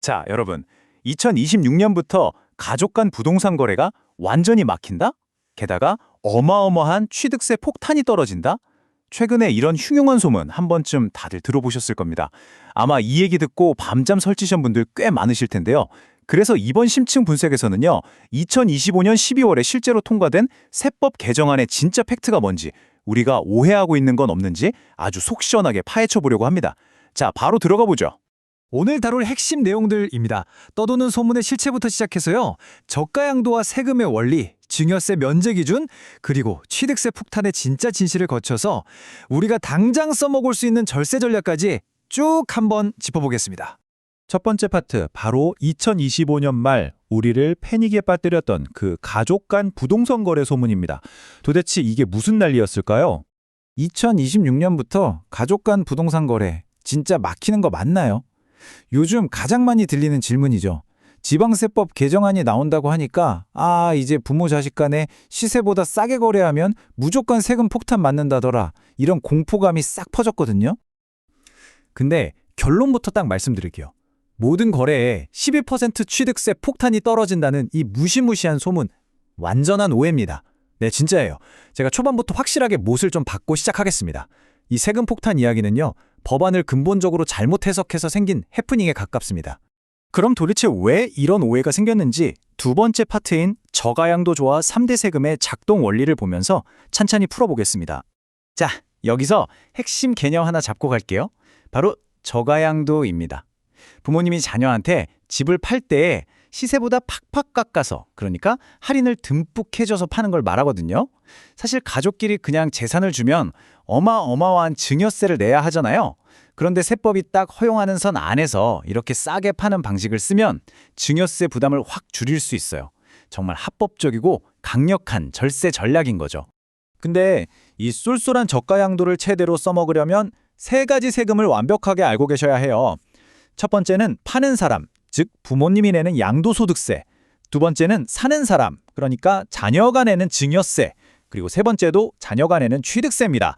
자, 여러분. 2026년부터 가족 간 부동산 거래가 완전히 막힌다? 게다가 어마어마한 취득세 폭탄이 떨어진다? 최근에 이런 흉흉한 소문 한 번쯤 다들 들어보셨을 겁니다. 아마 이 얘기 듣고 밤잠 설치신 분들 꽤 많으실 텐데요. 그래서 이번 심층 분석에서는요, 2025년 12월에 실제로 통과된 세법 개정안의 진짜 팩트가 뭔지, 우리가 오해하고 있는 건 없는지 아주 속 시원하게 파헤쳐 보려고 합니다. 자, 바로 들어가 보죠. 오늘 다룰 핵심 내용들입니다. 떠도는 소문의 실체부터 시작해서요. 저가양도와 세금의 원리, 증여세 면제 기준, 그리고 취득세 폭탄의 진짜 진실을 거쳐서 우리가 당장 써먹을 수 있는 절세 전략까지 쭉 한번 짚어보겠습니다. 첫 번째 파트, 바로 2025년 말 우리를 패닉에 빠뜨렸던 그 가족 간 부동산 거래 소문입니다. 도대체 이게 무슨 난리였을까요? 2026년부터 가족 간 부동산 거래 진짜 막히는 거 맞나요? 요즘 가장 많이 들리는 질문이죠. 지방세법 개정안이 나온다고 하니까 이제 부모 자식 간에 시세보다 싸게 거래하면 무조건 세금 폭탄 맞는다더라. 이런 공포감이 싹 퍼졌거든요. 근데 결론부터 딱 말씀드릴게요. 모든 거래에 12% 취득세 폭탄이 떨어진다는 이 무시무시한 소문, 완전한 오해입니다. 네, 진짜예요. 제가 초반부터 확실하게 못을 좀 받고 시작하겠습니다. 이 세금 폭탄 이야기는요, 법안을 근본적으로 잘못 해석해서 생긴 해프닝에 가깝습니다. 그럼 도대체 왜 이런 오해가 생겼는지 두 번째 파트인 저가양도조와 3대 세금의 작동 원리를 보면서 찬찬히 풀어보겠습니다. 자, 여기서 핵심 개념 하나 잡고 갈게요. 바로 저가양도입니다. 부모님이 자녀한테 집을 팔 때 시세보다 팍팍 깎아서, 그러니까 할인을 듬뿍 해줘서 파는 걸 말하거든요. 사실 가족끼리 그냥 재산을 주면 어마어마한 증여세를 내야 하잖아요. 그런데 세법이 딱 허용하는 선 안에서 이렇게 싸게 파는 방식을 쓰면 증여세 부담을 확 줄일 수 있어요. 정말 합법적이고 강력한 절세 전략인 거죠. 근데 이 쏠쏠한 저가양도를 최대로 써먹으려면 세 가지 세금을 완벽하게 알고 계셔야 해요. 첫 번째는 파는 사람, 즉 부모님이 내는 양도소득세. 두 번째는 사는 사람, 그러니까 자녀가 내는 증여세. 그리고 세 번째도 자녀가 내는 취득세입니다.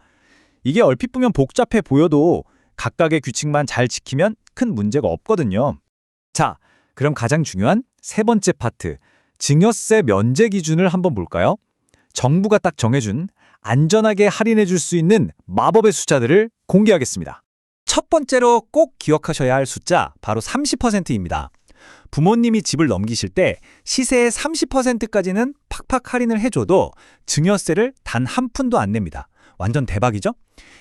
이게 얼핏 보면 복잡해 보여도 각각의 규칙만 잘 지키면 큰 문제가 없거든요. 자, 그럼 가장 중요한 세 번째 파트, 증여세 면제 기준을 한번 볼까요? 정부가 딱 정해준 안전하게 할인해 줄 수 있는 마법의 숫자들을 공개하겠습니다. 첫 번째로 꼭 기억하셔야 할 숫자, 바로 30%입니다. 부모님이 집을 넘기실 때 시세의 30%까지는 팍팍 할인을 해줘도 증여세를 단 한 푼도 안 냅니다. 완전 대박이죠?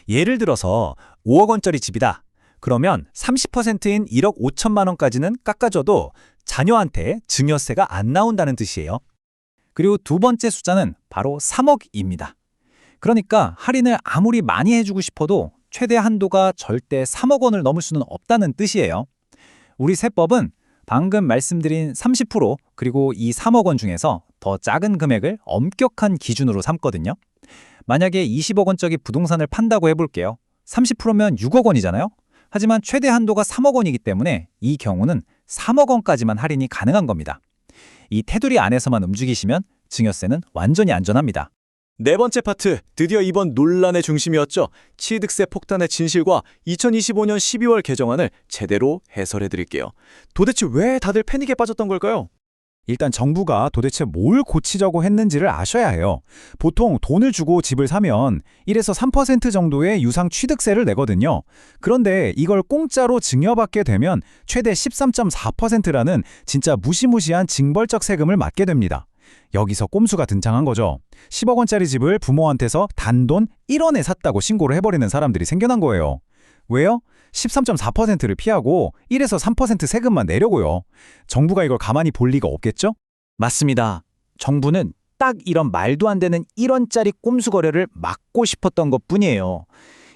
예를 들어서 5억 원짜리 집이다. 그러면 30%인 1억 5천만 원까지는 깎아줘도 자녀한테 증여세가 안 나온다는 뜻이에요. 그리고 두 번째 숫자는 바로 3억입니다. 그러니까 할인을 아무리 많이 해주고 싶어도 최대 한도가 절대 3억 원을 넘을 수는 없다는 뜻이에요. 우리 세법은 방금 말씀드린 30% 그리고 이 3억 원 중에서 더 작은 금액을 엄격한 기준으로 삼거든요. 만약에 20억 원짜리 부동산을 판다고 해볼게요. 30%면 6억 원이잖아요. 하지만 최대 한도가 3억 원이기 때문에 이 경우는 3억 원까지만 할인이 가능한 겁니다. 이 테두리 안에서만 움직이시면 증여세는 완전히 안전합니다. 네 번째 파트, 드디어 이번 논란의 중심이었죠. 취득세 폭탄의 진실과 2025년 12월 개정안을 제대로 해설해 드릴게요. 도대체 왜 다들 패닉에 빠졌던 걸까요? 일단 정부가 도대체 뭘 고치자고 했는지를 아셔야 해요. 보통 돈을 주고 집을 사면 1에서 3% 정도의 유상 취득세를 내거든요. 그런데 이걸 공짜로 증여받게 되면 최대 13.4%라는 진짜 무시무시한 징벌적 세금을 맞게 됩니다. 여기서 꼼수가 등장한 거죠. 10억 원짜리 집을 부모한테서 단돈 1원에 샀다고 신고를 해버리는 사람들이 생겨난 거예요. 왜요? 13.4%를 피하고 1에서 3% 세금만 내려고요. 정부가 이걸 가만히 볼 리가 없겠죠? 맞습니다. 정부는 딱 이런 말도 안 되는 1원짜리 꼼수 거래를 막고 싶었던 것뿐이에요.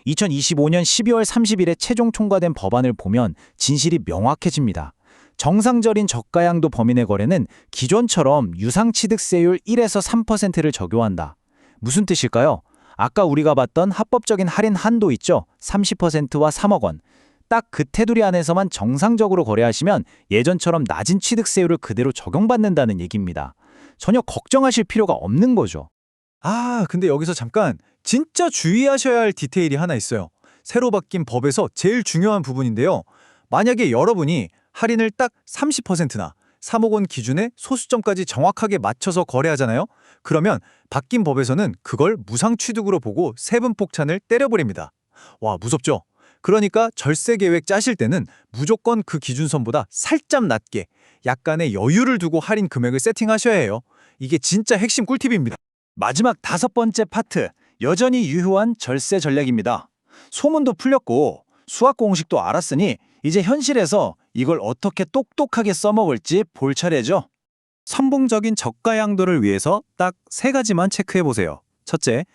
2025년 12월 30일에 최종 통과된 법안을 보면 진실이 명확해집니다. 정상적인 저가양도 범위 내 거래는 기존처럼 유상취득세율 1에서 3%를 적용한다. 무슨 뜻일까요? 아까 우리가 봤던 합법적인 할인 한도 있죠? 30%와 3억 원. 딱 그 테두리 안에서만 정상적으로 거래하시면 예전처럼 낮은 취득세율을 그대로 적용받는다는 얘기입니다. 전혀 걱정하실 필요가 없는 거죠. 근데 여기서 잠깐 진짜 주의하셔야 할 디테일이 하나 있어요. 새로 바뀐 법에서 제일 중요한 부분인데요. 만약에 여러분이 할인을 딱 30%나 3억 원 기준의 소수점까지 정확하게 맞춰서 거래하잖아요. 그러면 바뀐 법에서는 그걸 무상 취득으로 보고 세금 폭탄을 때려버립니다. 와, 무섭죠? 그러니까 절세 계획 짜실 때는 무조건 그 기준선보다 살짝 낮게 약간의 여유를 두고 할인 금액을 세팅하셔야 해요. 이게 진짜 핵심 꿀팁입니다. 마지막 5번째 파트, 여전히 유효한 절세 전략입니다. 소문도 풀렸고 수학 공식도 알았으니 이제 현실에서 이걸 어떻게 똑똑하게 써먹을지 볼 차례죠. 선봉적인 저가 양도를 위해서 딱 3가지만 체크해 보세요. 첫째,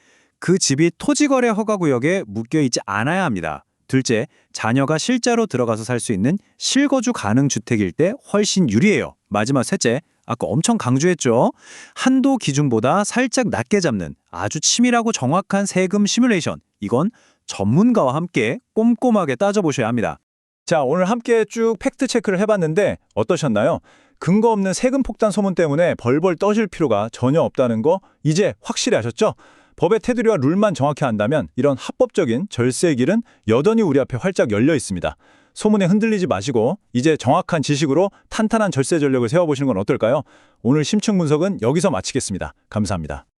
그 집이 토지거래 허가구역에 묶여있지 않아야 합니다. 둘째, 자녀가 실제로 들어가서 살 수 있는 실거주 가능 주택일 때 훨씬 유리해요. 마지막 셋째, 아까 엄청 강조했죠. 한도 기준보다 살짝 낮게 잡는 아주 치밀하고 정확한 세금 시뮬레이션. 이건 전문가와 함께 꼼꼼하게 따져보셔야 합니다. 자, 오늘 함께 쭉 팩트 체크를 해봤는데 어떠셨나요? 근거 없는 세금 폭탄 소문 때문에 벌벌 떠실 필요가 전혀 없다는 거 이제 확실히 아셨죠? 법의 테두리와 룰만 정확히 안다면 이런 합법적인 절세의 길은 여전히 우리 앞에 활짝 열려 있습니다. 소문에 흔들리지 마시고 이제 정확한 지식으로 탄탄한 절세 전략을 세워보시는 건 어떨까요? 오늘 심층 분석은 여기서 마치겠습니다. 감사합니다.